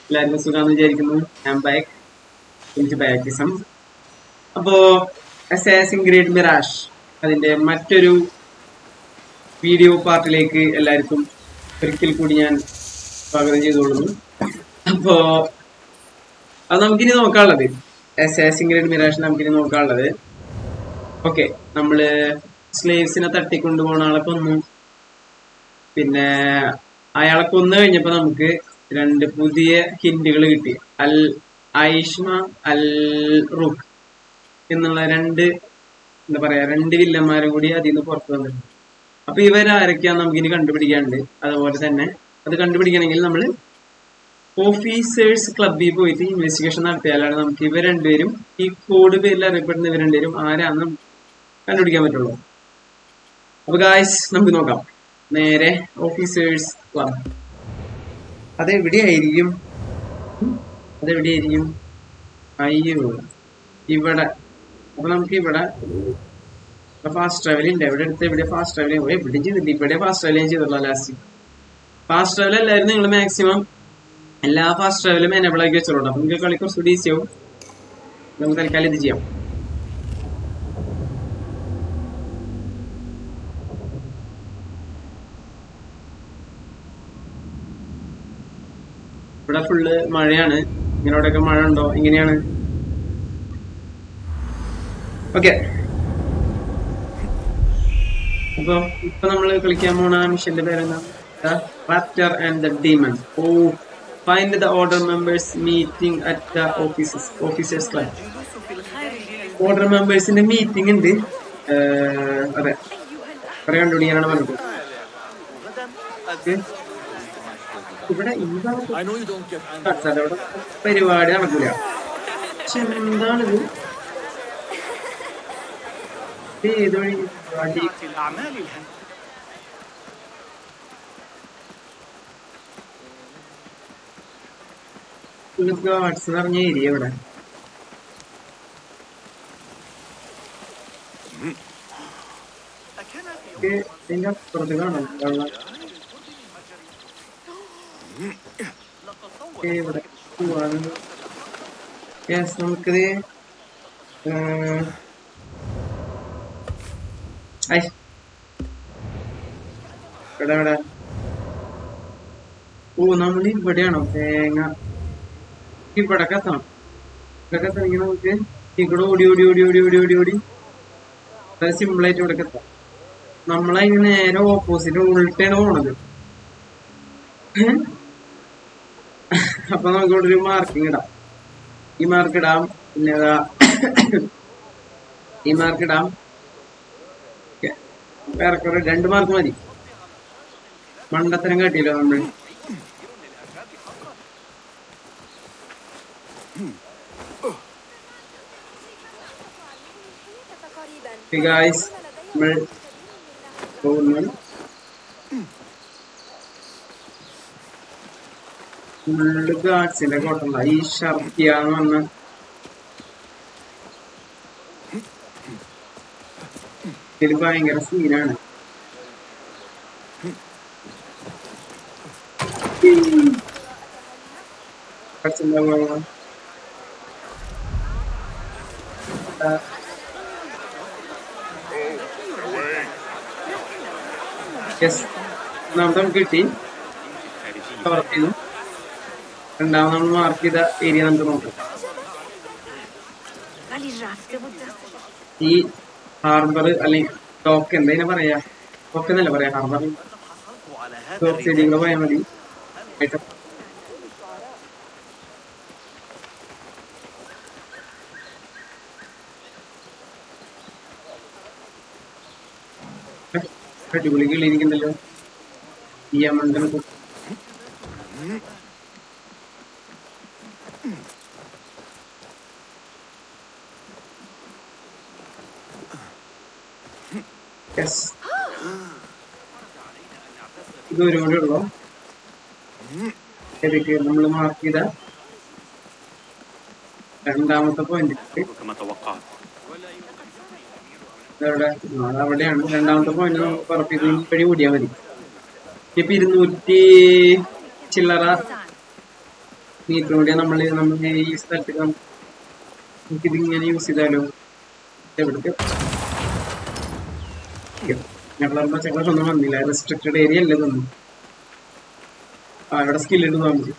എല്ലാവർക്കും സുഖാന്ന് വിചാരിക്കുന്നു. ഞാൻ ബാക്ക് എനിക്ക് ബാക്കിസം. അപ്പോ അസാസിൻ ക്രീഡ് മിറാഷ് അതിന്റെ മറ്റൊരു വീഡിയോ പാർട്ടിലേക്ക് എല്ലാവർക്കും ഒരിക്കൽ കൂടി ഞാൻ സ്വാഗതം ചെയ്തുകൊള്ളുന്നു. അപ്പോ അത് നമുക്കിനി നോക്കാനുള്ളത് അസാസിൻ ക്രീഡ് മിറാഷ് നമുക്കിനി നോക്കാനുള്ളത് ഓക്കെ, നമ്മള് സ്ലേവ്സിനെ തട്ടിക്കൊണ്ടുപോണ ആളെ കൊന്നു. പിന്നെ അയാളെ കൊന്നു കഴിഞ്ഞപ്പോ നമുക്ക് രണ്ട് പുതിയ ഹിന്റുകൾ കിട്ടി. അൽ ഐഷ്മ അൽ റുഖ് എന്നുള്ള രണ്ട് വില്ലന്മാരും കൂടി അതിൽ നിന്ന് പുറത്തു വന്നിട്ടുണ്ട്. അപ്പൊ ഇവരാരൊക്കെയാന്ന് നമുക്കിനി കണ്ടുപിടിക്കാനുണ്ട്. അതുപോലെ തന്നെ അത് കണ്ടുപിടിക്കണമെങ്കിൽ നമ്മൾ ഓഫീസേഴ്സ് ക്ലബിൽ പോയിട്ട് ഇൻവെസ്റ്റിഗേഷൻ നടത്തിയാലാണ് നമുക്ക് ഇവർ രണ്ടുപേരും, ഈ കോഡ് പേരിൽ അറിയപ്പെടുന്ന ഇവർ രണ്ടുപേരും ആരാന്ന് കണ്ടുപിടിക്കാൻ പറ്റുള്ളൂ. അപ്പൊ ഗായ്സ് നമുക്ക് നോക്കാം. നേരെ ഓഫീസേഴ്സ് ക്ലബ് അതെവിടെയായിരിക്കും? അയ്യോ, ഇവിടെ. അപ്പൊ നമുക്ക് ഇവിടെ ഫാസ്റ്റ് ട്രാവൽ ഉണ്ട്. എവിടെ ഫാസ്റ്റ് ട്രാവൽ എവിടെ ചെയ്തില്ല. ഇവിടെ ഫാസ്റ്റ് ട്രാവൽ ചെയ്തിട്ടുള്ള ലാസ്റ്റ് ഫാസ്റ്റ് ട്രാവൽ എല്ലാവരും നിങ്ങൾ മാക്സിമം എല്ലാ ഫാസ്റ്റ് ട്രാവലും എനേബിൾ ആക്കി വെച്ചോളൂ. അപ്പൊ നിങ്ങൾക്ക് കളി കുറച്ചുകൂടി ഈസി ആവും. നമുക്ക് തൽക്കാലം ഇത് ചെയ്യാം. ഇവിടെ ഫുള്ള് മഴയാണ്. ഇങ്ങനോടൊക്കെ മഴ ഉണ്ടോ? ഇങ്ങനെയാണ്. ഓക്കെ, അപ്പൊ ഇപ്പൊ നമ്മള് കളിക്കാൻ പോണ മിഷന്റെ പേരെന്താ? Raptor and the demon. Oh, find the order members meeting at the officers club. Order മെമ്പേഴ്സിന്റെ മീറ്റിംഗ് ഉണ്ട്. അതെ, കുറെ കണ്ടുപിടിക്കാനാണ് പറഞ്ഞത്. ഇവിടെ പരിപാടി നടക്കൂല. പക്ഷെ എന്താണിത്? ഏത് വഴി ഗാർഡ്സ് നിറഞ്ഞ ഏരിയ ഇവിടെ. ഇതിന്റെ അപ്പുറത്ത് കാണാം വെള്ളം. ഇവിടെ പോവാണ്. യെസ്, നമുക്കിത് ഇവിടെ ഓ, നമ്മൾ ഇവിടെയാണോ? തേങ്ങ ഇവിടെ എത്തണം. ഇവിടെ എത്തണമെങ്കിൽ നമുക്ക് ഇവിടെ ഓടി സിമ്പിളായിട്ട് ഇവിടെ എത്താം. നമ്മളതിന് നേരെ ഓപ്പോസിറ്റ് ഉൾട്ടാണ് പോണത്. അപ്പൊ നമുക്ക് ഇവിടെ ഒരു മാർക്കിങ് ഇടാം. ഈ മാർക്ക് ഇടാം. പിന്നെ ഈ മാർക്ക് ഇടാം. വേറെ 2 മാർക്ക് മതി. മണ്ടത്തരം കാട്ടിയല്ലോ നമ്മൾ. ഗായ്സ്, നമ്മൾ പോകുന്നു. ഫുള്ള് ഗാർഡ്സിന്റെ കോട്ടല്ല. ഈ ഷർട്ടിയാന്ന് പറഞ്ഞ ഇതിൽ ഭയങ്കര സീനാണ്. നമുക്ക് കിട്ടി. രണ്ടാമത് നമ്മൾ മാർക്ക് ചെയ്ത ഏരിയ നമുക്ക് നോക്കാം. ഈ ഹാർബർ അല്ലെങ്കിൽ ഡോക്ക്, എന്താ പറയാ? ഡോക്ക് എന്നല്ല പറയാ, ഹാർബർ. ഡോക്ക് സൈഡിൽ പോയാൽ മതി. അടിപൊളി കിളിയിരിക്കുന്നല്ലോ ഈ അമ്മ. ഇത് ഒരുപാട് ഉള്ളു. ഏതൊക്കെ നമ്മൾ മാർക്ക് ചെയ്ത രണ്ടാമത്തെ പോയിന്റ് അവിടെയാണ്. രണ്ടാമത്തെ പോയിന്റ് നമുക്ക് പറപ്പിത് വഴി ഓടിയാൽ മതി. ഇപ്പൊ 200 ചില്ലറ നീറ്റോടെ നമ്മൾ ഈ സ്ഥലത്ത് നമുക്കിത് ഇങ്ങനെ യൂസ് ചെയ്താലോ? എവിടേക്ക് ഞങ്ങളെ ചെക്കൊന്നും വന്നില്ല. റെസ്ട്രിക്റ്റഡ് ഏരിയ അല്ലേ ഇതൊന്നും. അവിടെ സ്കിൽ ഉണ്ട് നമുക്ക്.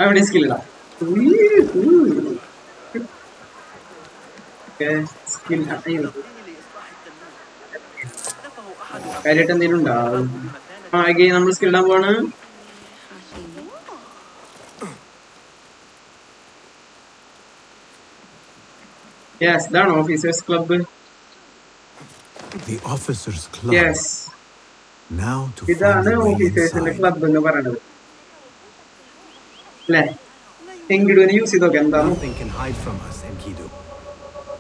അവിടെ സ്കിൽ ഇടാം. സ്കിൽ കാര്യമായിട്ട് എന്തെങ്കിലും ഉണ്ടാവും. നമ്മൾ സ്കിൽ ഇടാൻ പോവാണ്. യെസ്, ഇതാണ് ഓഫീസേഴ്സ് ക്ലബ്ബ്. യെസ്, ഇതാണ് ഓഫീസേഴ്സിന്റെ ക്ലബ്ബ് എന്ന് പറയുന്നത് അല്ലേ? എങ്കിടുവിനെ യൂസ് ചെയ്തൊക്കെ എന്താണ്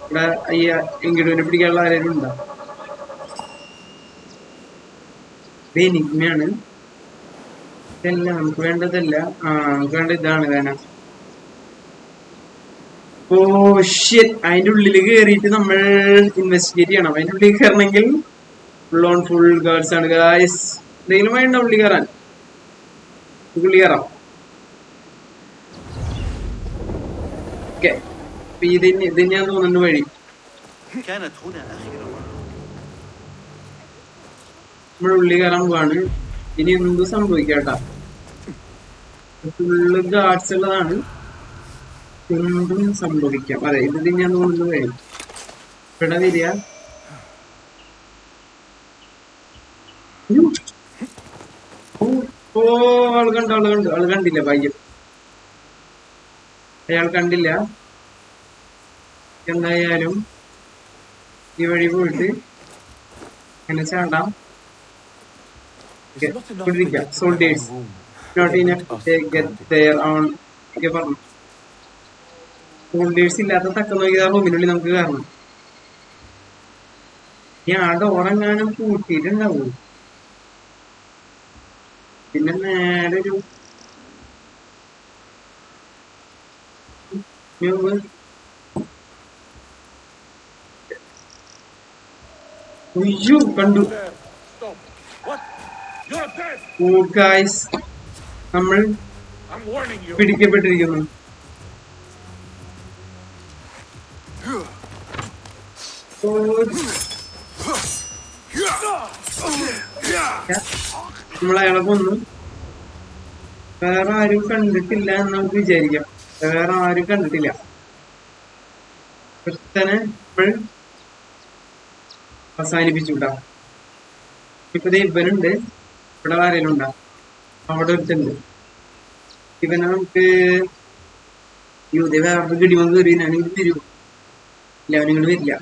ഇവിടെ ഈ എങ്കിടുവിനെ പിടിക്കാനുള്ള ആരെങ്കിലും ഉണ്ടോ? എനിക്കാണ് ഇതല്ല നമുക്ക് വേണ്ടതല്ല. നമുക്ക് വേണ്ട ഇതാണ് വേണം. ഓ ഷിറ്റ്, അതിന്റെ ഉള്ളിൽ കേറിയിട്ട് നമ്മൾ ഇൻവെസ്റ്റിഗേറ്റ് ചെയ്യണം. അതിന്റെ ഉള്ളിൽ കയറണമെങ്കിൽ ഫുൾ ഗേൾസ് ആണ് ഗായ്സ്. എന്തെങ്കിലും വേണ്ട ഉള്ളി കയറാൻ. ഉള്ളി കയറാം. ഓക്കെ, ഇത് ഞാൻ തോന്നുന്നു വഴി. നമ്മൾ ഉള്ളി കയറാൻ പോവാണ്. ഇനി എന്ത് സംഭവിക്കാട്ടാ, ഫുള്ള് ഗാർഡ്സ് ഉള്ളതാണ്. എന്തും സംഭവിക്കാം. അതെ, ഇത് ഞാൻ തോന്നുന്നു വഴി. ഇവിടെ വരിക. ഓ ആള് കണ്ടില്ല പയ്യൻ. അയാൾ കണ്ടില്ല. എന്തായാലും ഈ വഴി പോയിട്ട് എന്നെ ചാണ്ടാം. Soldiers not enough get there on ഒക്കെ പറഞ്ഞു. സോൾഡിയേഴ്സ് ഇല്ലാത്ത തക്ക നോക്കിയ റൂമിനുള്ളിൽ നമുക്ക് കയറണം. ഈ ആടെ ഓറങ്ങാനും കൂട്ടിയിട്ടുണ്ടാവും. പിന്നെ നേരെ ഒരു കണ്ടു. ഓ ഗൈസ്, നമ്മൾ പിടിക്കപ്പെട്ടിരിക്കുന്നു. നമ്മളയാളെ കൊന്നു. വേറെ ആരും കണ്ടിട്ടില്ല എന്ന് നമുക്ക് വിചാരിക്കാം. വേറെ ആരും കണ്ടിട്ടില്ല. ഒരുത്തനെ നമ്മൾ അവസാനിപ്പിച്ചുണ്ടാ. ഇപ്പൊ ഇവനുണ്ട്, ഇവിടെ ആരെങ്കിലും ഉണ്ടാ? അവിടെ ഒരുത്തുണ്ട്. ഇവനെ നമുക്ക് വേറെ ഗഡിമ കയറിയാണെങ്കിൽ വരൂ. ഇല്ല, അവനിങ്ങൾ വരില്ല.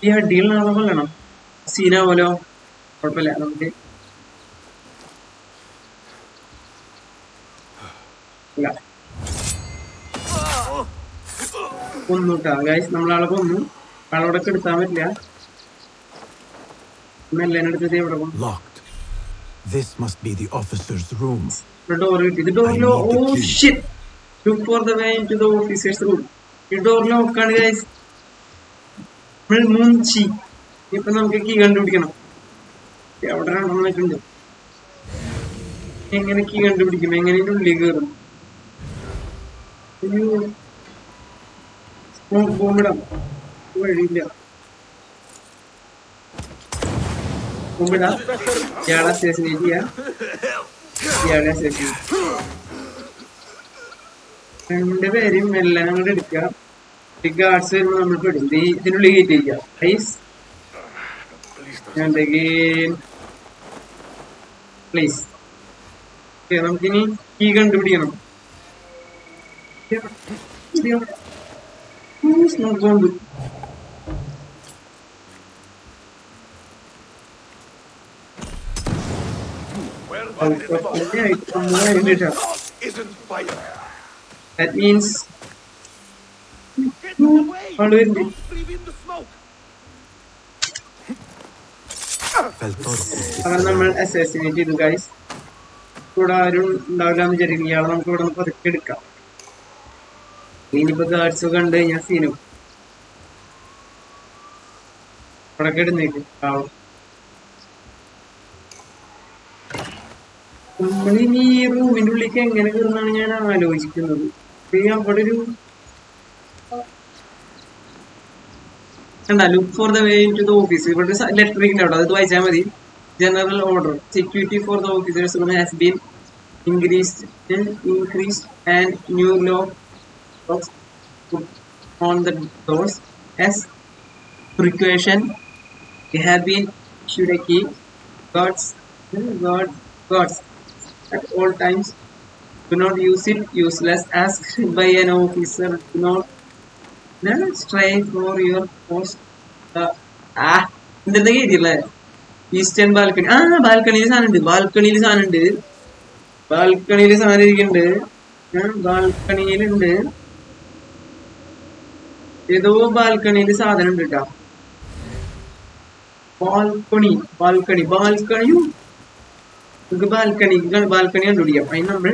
ഈ അടിയുള്ള ആളെ കൊല്ലണം. സീനാവോലോ, കുഴപ്പമില്ല. നമുക്ക് കൊന്നുട്ടാ ഗൈസ്, നമ്മളാളെ കൊന്നു. ആളോടെ എടുത്താൻ പറ്റില്ല. മെല്ലെടുത്തത് എവിടെ ഡോർ കിട്ടി. ഇത് ഡോർ ലോ. Oh shit, look for the way into the officers room. ഈ ഡോർ ലോക്കാണ് ഗൈസ്. നമ്മൾ മുഞ്ചി. ഇപ്പൊ നമുക്ക് കീ കണ്ടുപിടിക്കണം. എവിടെ രണ്ടെണ്ണൊക്കെയുണ്ട്. എങ്ങനെ കീ കണ്ടുപിടിക്കും? എങ്ങനെ ഉള്ളിൽ കയറും? ബോംബിടാം, വഴിയില്ല. ബോംബിടാം. ഇയാളെ അസേസിനേറ്റ് ചെയ്യാം. ഇയാളെ അസേസിനേറ്റ്. രണ്ടുപേരും എല്ലാം അങ്ങോട്ട് എടുക്കുക. ഗാർഡ്സ് വരുമ്പോൾ നമ്മൾ പെടും. ഇതിനുള്ളിൽ കയറ്റിയിരിക്കുക. പ്ലീസ്. നമുക്കിനി കീ കണ്ടുപിടിക്കണം. ബോംബ്. That means അവൻ നമ്മൾ അസാസിനേറ്റ് ചെയ്തു ഗൈസ്. ഇവിടെ ആരും ഉണ്ടാവില്ല എന്ന് വിചാരിക്കും. ഇയാളെ നമുക്ക് ഇവിടെ നിന്ന് പതുക്കെ എടുക്കാം. ഇനിയിപ്പോ ഗാർഡ്സ് കണ്ട് കഴിഞ്ഞാൽ സീനും ഇവിടെ ഇടുന്നേക്ക്. നമ്മളിനി ഈ റൂമിന്റെ ഉള്ളിലേക്ക് എങ്ങനെ കയറുന്നാണ് ഞാൻ ആലോചിക്കുന്നത്. അവിടെ ഒരു look for the way into the office. ഇവിടെ ലെറ്റർ ഉണ്ട് അവിടെ, അത് വായിച്ചാൽ മതി. General order security for the officers has been increased and new locks put on the doors. As precaution, they have been issued a key. Guards at all times. Do not use it useless. Asked by an officer. Do not stray for your post. എന്തെന്താ കേട്ടില്ലേ? Eastern balcony. ബാൽക്കണിയിൽ സാധനം ഉണ്ട്. ബാൽക്കണിയിൽ സാധനം ഇരിക്കുന്നുണ്ട്. ബാൽക്കണിയിലുണ്ട്, ഏതോ ബാൽക്കണിയിൽ സാധനം ഉണ്ട് കേട്ടോ. ബാൽക്കണിയും നമുക്ക് ബാൽക്കണി കണ്ടുപിടിക്കാം. അതിന് നമ്മൾ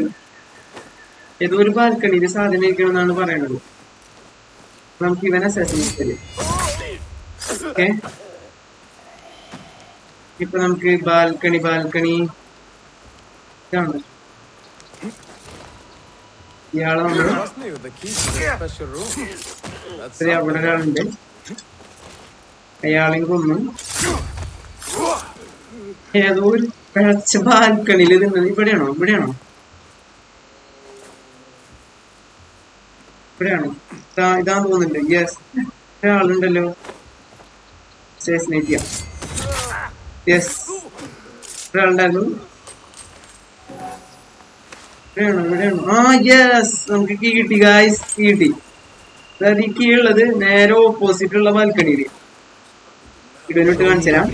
ഏതോ ഒരു ബാൽക്കണിയിൽ സാധനം ഇരിക്കണം എന്നാണ് പറയണത്. നമുക്ക് ഇവനെ അസസിനേറ്റ്. ഓക്കെ, ഇപ്പൊ നമുക്ക് ബാൽക്കണി ഇതാണ്. ഇയാളെ നമ്മള് അവിടെ ഒരാളുണ്ട്, അയാളെയും കൊന്നു. ഏതോ ഒരു പഴച്ച ബാൽക്കണിയിൽ നിന്നത്. ഇവിടെയാണോ ഇതാന്ന് തോന്നുന്നുണ്ട്. യെസ്, ഒരാളുണ്ടല്ലോ. അസസിനേറ്റ് ചെയ്യാം. യെസ്, ഒരാളുണ്ടായിരുന്നു. യെസ്, നമുക്ക് കീ കിട്ടി ഗായ്സ്, കിട്ടി. അതായത് ഈ കീ ഉള്ളത് നേരെ ഓപ്പോസിറ്റ് ഉള്ള ബാൽക്കണിയില്. ഇടനിട്ട് കാണിച്ചു തരാം.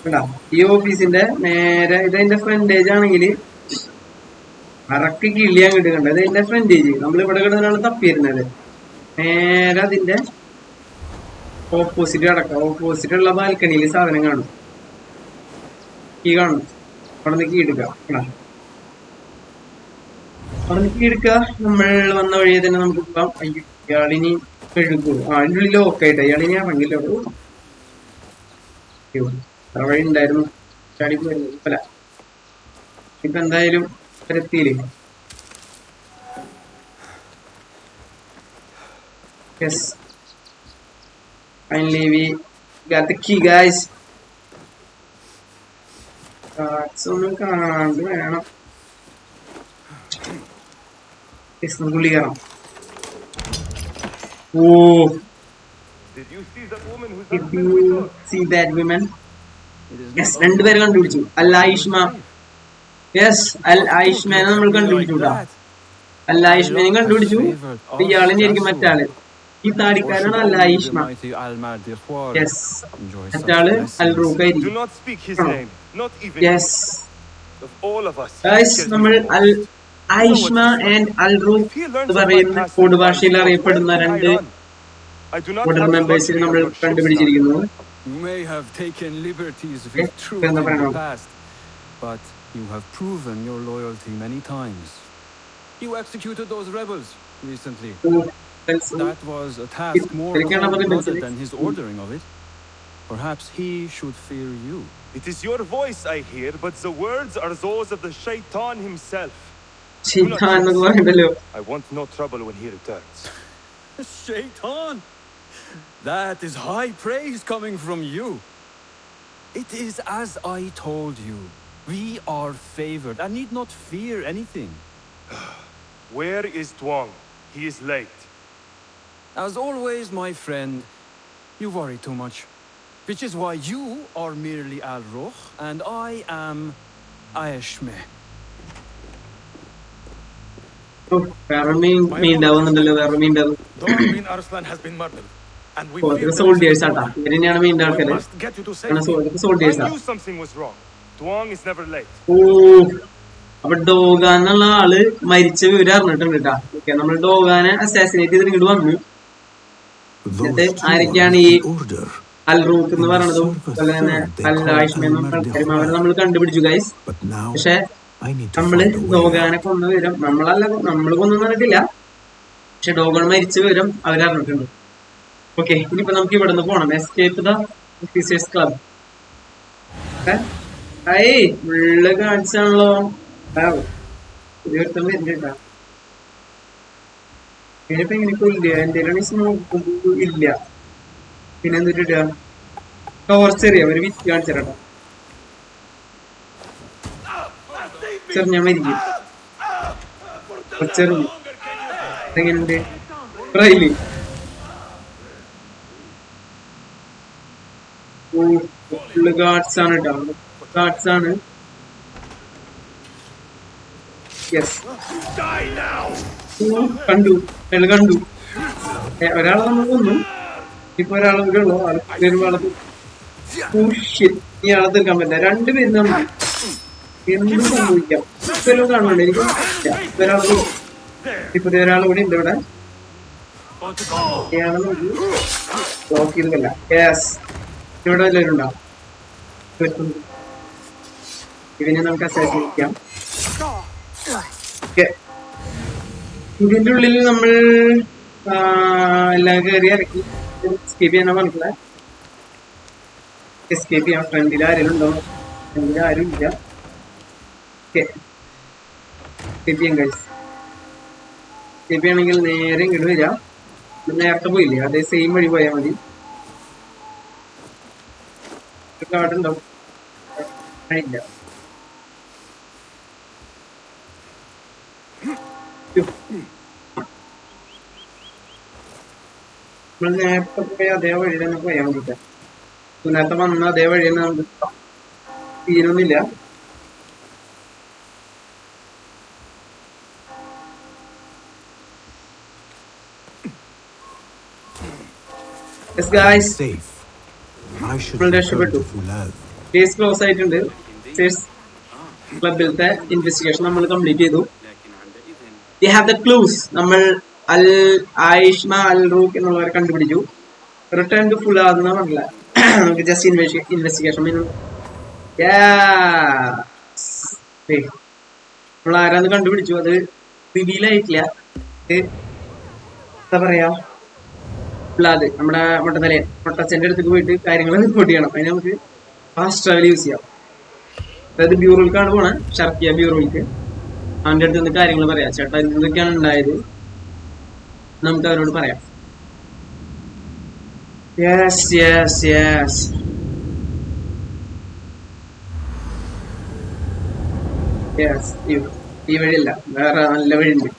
കേട്ടാ, ഈ ഓഫീസിന്റെ നേരെ ഇതെന്റെ ഫ്രണ്ടേജ് ആണെങ്കിൽ അറക്ക് കിളിയാൻ കിട്ടുന്നുണ്ട്. ഇത് എന്റെ ഫ്രണ്ടേജ്. നമ്മൾ ഇവിടെ കിടന്നാണ് തപ്പിയിരുന്നത്. നേരെ അതിന്റെ ഓപ്പോസിറ്റ് കിടക്കാം. ഓപ്പോസിറ്റ് ഉള്ള ബാൽക്കണിയിൽ സാധനം കാണും. കീ കാണും. അവിടെ നിന്ന് കീ എടുക്കാം. കേട്ടാ, അവിടെ നിന്ന് കീ എടുക്കുക. നമ്മൾ വന്ന വഴിയെ തന്നെ നമുക്ക് പോകാം. ഇയാളിനി കഴുകും. അതിൻ്റെ ഉള്ളിൽ ലോക്കായിട്ട് ഇയാളിനി ഇറങ്ങില്ല. വഴി ഉണ്ടായിരുന്നു, ചാടി പോയിരുന്നു. അല്ല, ഇപ്പൊ എന്തായാലും എത്തിയില്ലേ. Yes, finally we got the key guys. ഒന്നും കാണാണ്ട് വേണം. ഗുളി കയറാം. Did you see that woman? Yes, രണ്ടുപേരെ കണ്ടുപിടിച്ചു. അൽ-ആയിഷ്മ. യെസ്, അൽ-ആയിഷ്മേനെ നമ്മൾ കണ്ടുപിടിച്ചു. അൽ-ആയിഷ്മേനെ കണ്ടുപിടിച്ചു. ഇയാളിനെ ആയിരിക്കും മറ്റാള്. ഈ താടിക്കാരാണ് അൽ-ആയിഷ്മ. യെസ്, മറ്റാള് അൽ-റൂഖായിരിക്കും. യെസ് ഗൈസ്, നമ്മൾ അൽ-ആയിഷ്മ ആൻഡ് അൽ-റൂഖ് എന്ന് പറയുന്ന കോഡ് ഭാഷയിൽ അറിയപ്പെടുന്ന രണ്ട് കോഡ് മെമ്പേഴ്സിനെ നമ്മൾ കണ്ടുപിടിച്ചിരിക്കുന്നു. You may have taken liberties with truth in the past, but you have proven your loyalty many times. You executed those rebels recently. That was a task more complicated than his ordering of it. Perhaps he should fear you. It is your voice I hear, but the words are those of the Shaitan himself. I want no trouble when he returns. Shaitan? That is high praise coming from you. It is as I told you. We are favored and need not fear anything. Where is Tuang? He is late. As always, my friend, you worry too much. Which is why you are merely Al-Rukh and I am Aishmeh. Dormin Arslan has been murdered. And we soldiers are I knew something was wrong. Tuang is never late. അപ്പൊ ഡോഗാൻ എന്നുള്ള ആള് മരിച്ച വിവരം അറിഞ്ഞിട്ടുണ്ട് കേട്ടാ. Okay, നമ്മൾ ഡോഗാനെ assassinate ചെയ്ത് ഇങ്ങോട്ട് വന്നു. എന്നിട്ട് ആരൊക്കെയാണ് ഈ അൽ-റൂഖ് എന്ന് പറയണതും അതുപോലെ തന്നെ അൽ-ആയിഷ്മയും ആൾക്കാരും അവരെ നമ്മൾ കണ്ടുപിടിച്ചു ഗൈസ്. പക്ഷെ നമ്മള് ഡോഗാനെ കൊന്ന വിവരം നമ്മൾ കൊന്നു പറഞ്ഞിട്ടില്ല. പക്ഷെ ഡോഗാൻ മരിച്ച വിവരം അവരറിഞ്ഞിട്ടുണ്ട്. ഓക്കെ, ഇനിയിപ്പോ നമുക്ക് ഇവിടെ നിന്ന് പോണം. Escape the officers club. ഉള്ളു കാണിച്ചാണല്ലോ. ഒരുത്തം വരുന്നുണ്ടാ ഇതിനിപ്പോ എങ്ങനെ കൊല്ലുക എന്തേലും നോക്കുമ്പോ ഇല്ല പിന്നെ എന്നിട്ട് ഇടുക ടോർച്ചറിയാം ഒരു വിറ്റ് കാണിച്ചിട്ടോ ചെറിഞ്ഞാൻ മരിക്കും ചെറിഞ്ഞു എങ്ങനെയുണ്ട് റൈലി ഫുള്ള് ഗാർഡ്സ് ആണ് കേട്ടോ ഗാർഡ്സ് ആണ് യെസ് കണ്ടു അയാൾ കണ്ടു ഒരാളെ നമ്മൾ കൊന്നു ഇപ്പൊ ഒരാളെ കൂടെ ഉള്ളു ആളെ ഇയാളെ തീർക്കാൻ പറ്റില്ല രണ്ടുപേരും നമ്മൾ എന്തും സംഭവിക്കാം ഇപ്പൊ കാണുന്നുണ്ട് എനിക്ക് ഒരാൾ ഇപ്പൊ ഒരാൾ കൂടി ഉണ്ട് ഇവിടെ ഇയാളെ ബ്ലോക്ക് ചെയ്തല്ല യെസ് ഇവിടെ എല്ലാവരും ഉണ്ടാവും ഇവനെ നമുക്ക് അസാസിക്കാം ഇതിന്റെ ഉള്ളിൽ നമ്മൾ എല്ലാം കയറി ഇറക്കി എസ്കേപ്പ് ചെയ്യാനാ പറഞ്ഞില്ല എസ്കേപ്പ് ചെയ്യാം ഫ്രണ്ടിൽ ആരെങ്കിലും ഉണ്ടോ ഫ്രണ്ടിൽ ആരും ഇല്ല എസ്കേപ്പ് ചെയ്യാം ഗൈസ് എസ്കേപ്പ് ചെയ്യണമെങ്കിൽ നേരെ ഇങ്ങോട്ട് വരാം നേരത്തെ പോയില്ലേ അതേ സെയിം വഴി പോയാൽ മതി കാർഡ് ഉണ്ടാവും ഇല്ല നമ്മൾ നേരത്തെ പോയ അതേ വഴി തന്നെ പോയാൽ മതി നേരത്തെ വന്ന അതേ വഴി തന്നെ നമുക്ക് തീരൊന്നുമില്ല രക്ഷപ്പെട്ടു കേസ് ക്ലോസ് ആയിട്ടുണ്ട് ക്ലബിലത്തെ ഇൻവെസ്റ്റിഗേഷൻ നമ്മൾ കംപ്ലീറ്റ് ചെയ്തു We have the clues. നമ്മൾ അൽ ആയിഷ്മ അൽ റൂഖ് എന്നുള്ളവരെ കണ്ടുപിടിച്ചു റിട്ടേൺ ടു ഫുൾ ആകുന്ന പറഞ്ഞില്ല നമുക്ക് ജസ്റ്റ് ഇൻവെസ്റ്റിഗേഷൻ നമ്മൾ ആരാന്ന് കണ്ടുപിടിച്ചു അത് റിവീൽ ആയിട്ടില്ല എന്താ പറയാ ഫുള്ളാത് നമ്മുടെ മൊട്ടച്ചന്റെ അടുത്തേക്ക് പോയിട്ട് കാര്യങ്ങൾ റിപ്പോർട്ട് ചെയ്യണം അതിന് നമുക്ക് ഫാസ്റ്റ് ട്രാവൽ യൂസ് ചെയ്യാം അതായത് ബ്യൂറോയിലേക്കാണ് പോണേ ഷർക്കിയ ബ്യൂറോയിലേക്ക് അവൻ്റെ അടുത്ത് നിന്ന് കാര്യങ്ങൾ പറയാം ചേട്ടാ എന്തൊക്കെയാണ് ഉണ്ടായത് നമുക്ക് അവരോട് പറയാം യെസ് യെസ് യെസ് യെസ് ഈ വഴിയല്ല വേറെ നല്ല വഴിയുണ്ട്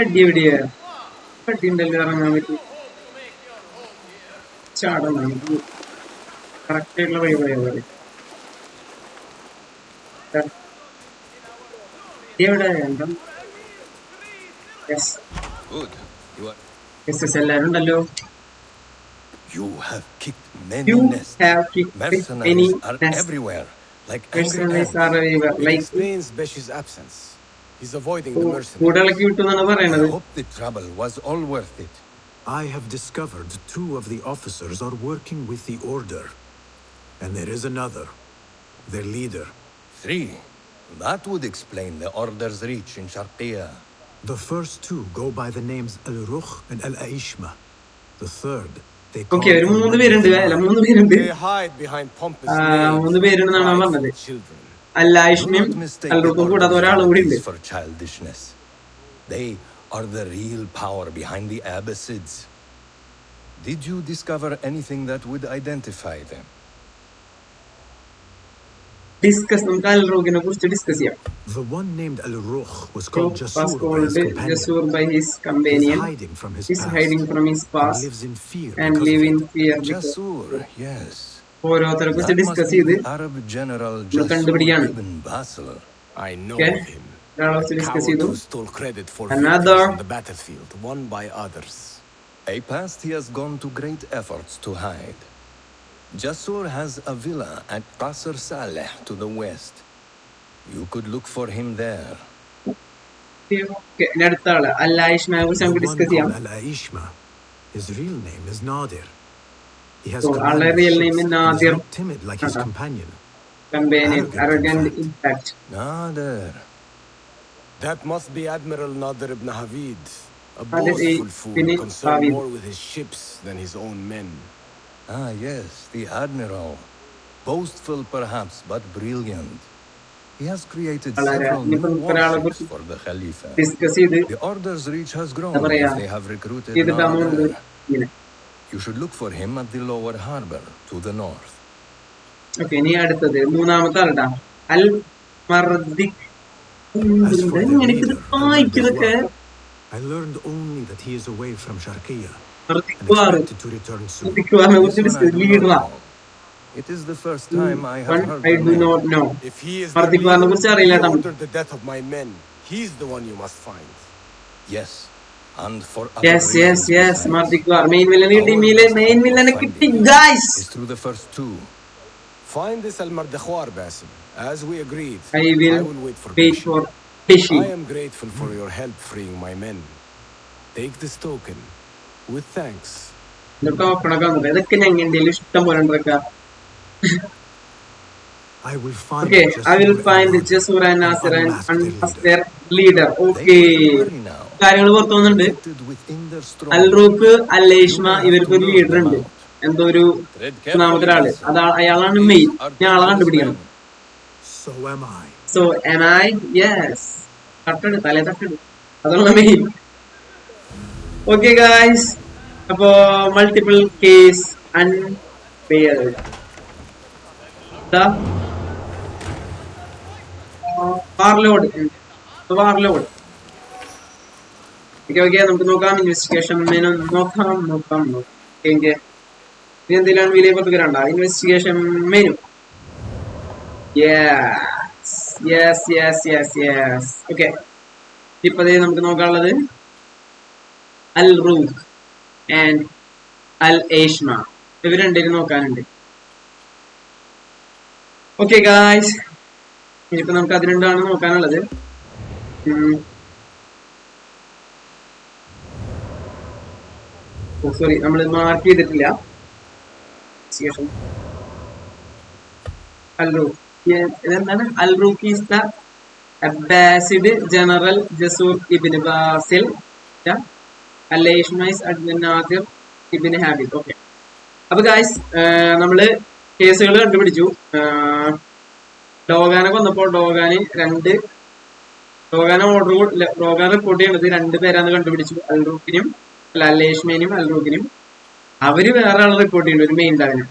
അടി എവിടെയാ അടി ഉണ്ടല്ലോ ഇറങ്ങാൻ പറ്റി ചാടണം നമുക്ക് കറക്റ്റ് ആയിട്ടുള്ള വഴി പോയാൽ പോലെ എല്ലാരും ഉണ്ടല്ലോ You have kicked many nests. Mercenaries are everywhere, like angry ants. It explains Besh's absence. He's avoiding the mercenaries. I hope the trouble was all worth it. I have discovered 2 of the officers are working with the Order. And there is another, their leader. 3. That would explain the Order's reach in Sharqiya. The first 2 go by the names Al-Rukh and Al-Aishma. The third, they hide behind pompous names. Children. For childishness. They are the real power behind the Abbasids. Did you discover anything that would identify them? Discuss നമുക്ക് അൽറൂഖിനെ കുറിച്ച് discuss ചെയ്യാം. The one named Al-Rukh was called Jasur by his companion. He's hiding from his past and live in fear. Jasur, yes. ഓരോരുത്തരെ കുറിച്ച് discuss ചെയ്ത് Arab general കണ്ടുപിടിയാണ്. ibn Basel. I know him. Discuss ചെയ്തു. Stole credit for Another on the battlefield, won by others. A past he has gone to great efforts to hide. Jasur has a villa at Qasr Saleh to the west. You could look for him there. അടുത്ത ആള് അൽ-ആയിഷ്മയെ കുറിച്ച് നമുക്ക് discuss ചെയ്യാം. Al-Aishma. His real name is Nadir. He has real name is Nadir. Timid like his companion. Arrogant in fact. Nadir. That must be Admiral Nadir ibn Havid. A boastful fool concerned more with his ships than his own men. Ah, yes, the Admiral. Boastful perhaps, but brilliant. He has created several new warships for the Khalifa. The order's reach has grown as they have recruited Nader. You should look for him at the lower harbor to the north. Okay, ഇനി അടുത്തത് മൂന്നാമത്തെ ആളുടെ അൽ മർദിക്. I learned only that he is away from Sharqiya. It is the first time I have heard I do not know. If he is the leader who ordered the death of my men, he's the one you must find. Yes, and for yes. Mardikvar main villain kitti guys. Is through the first two. Find this Al-Mardikhwar, Basim. As we agreed, I will wait for Peshi. I am grateful for your help freeing my men. Take this token with thanks. ഇതൊക്കെ ഞങ്ങളുടെ ഇഷ്ടം പോലെ ഉണ്ടൊക്കെ. I will find Jasur and Nasir and their leader. Okay. കാര്യങ്ങൾ പുറത്തു വന്നിട്ടുണ്ട്. അൽറൂഖ് അൽ-ഏഷ്മ ഇവർക്കൊരു leader ഉണ്ട്, എന്തോ ഒരു മൂന്നാമത്തെ ഒരാള്. അയാളാണ് മെയിൻ. ഞാൻ ആളെ കണ്ടുപിടിക്കണം. So am I? Yes. തട്ടട് തലേ തട്ടട് അതാണ് മെയിൻ. Okay guys, അപ്പോ multiple case unwired warlord. Okay നമുക്ക് നോക്കാം. ഇൻവെസ്റ്റിഗേഷൻ മെനു നോക്കാം. ഇനി എന്തെങ്കിലും വലിയ പത്തുകരുണ്ടോ? Investigation menu. യെസ്. ഓക്കെ, ഇപ്പൊ നമുക്ക് നോക്കാനുള്ളത് അൽ റൂഖ് ആൻഡ് അൽ ഏഷ്മ, ഇവർ രണ്ടുപേരും നോക്കാനുണ്ട്. ഓക്കെ ഗായ്സ്, ഇനിയിപ്പോ നമുക്ക് അത് രണ്ടാണ് നോക്കാനുള്ളത്. സോറി, നമ്മൾ മാർക്ക് ചെയ്തിട്ടില്ല. ഇതെന്താണ്? Al Rukh is the Abbasid general Jasur ibn Basil. Al Ashma is admin Nadir ibn Habib. Okay, അപ്പൊ ഗായ്സ് നമ്മള് കേസുകൾ കണ്ടുപിടിച്ചു. ഡോഗാനെ കൊന്നപ്പോൾ ഡോഗാൻ റിപ്പോർട്ട് ചെയ്യണത് 2 പേരാന്ന് കണ്ടുപിടിച്ചു. അൽറൂഖിനും അല്ലേഷ്മേനും അൽറൂഖിനും. അവര് വേറെ ആളെ റിപ്പോർട്ട് ചെയ്യുന്നുണ്ട്, ഒരു മെയിൻ ഡാവിന്.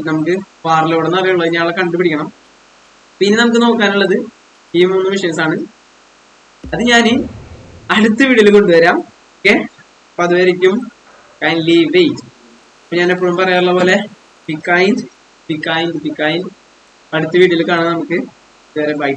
നമുക്ക് വാറിലോടെന്ന് അറിയുള്ളത്, ഇനി ആളെ കണ്ടുപിടിക്കണം. പിന്നെ നമുക്ക് നോക്കാനുള്ളത് ഈ 3 മിഷൻസ് ആണ്. അത് ഞാൻ അടുത്ത വീഡിയോയിൽ കൊണ്ടുവരാം. ഓക്കെ, അപ്പൊ അതുവരെയ്ക്കും കൈൻഡ്ലി വെയിറ്റ്. അപ്പൊ ഞാൻ എപ്പോഴും പറയാറുള്ള പോലെ ബി കൈൻഡ്. അടുത്ത വീഡിയോയിൽ കാണാം. നമുക്ക് വേറെ ബൈ.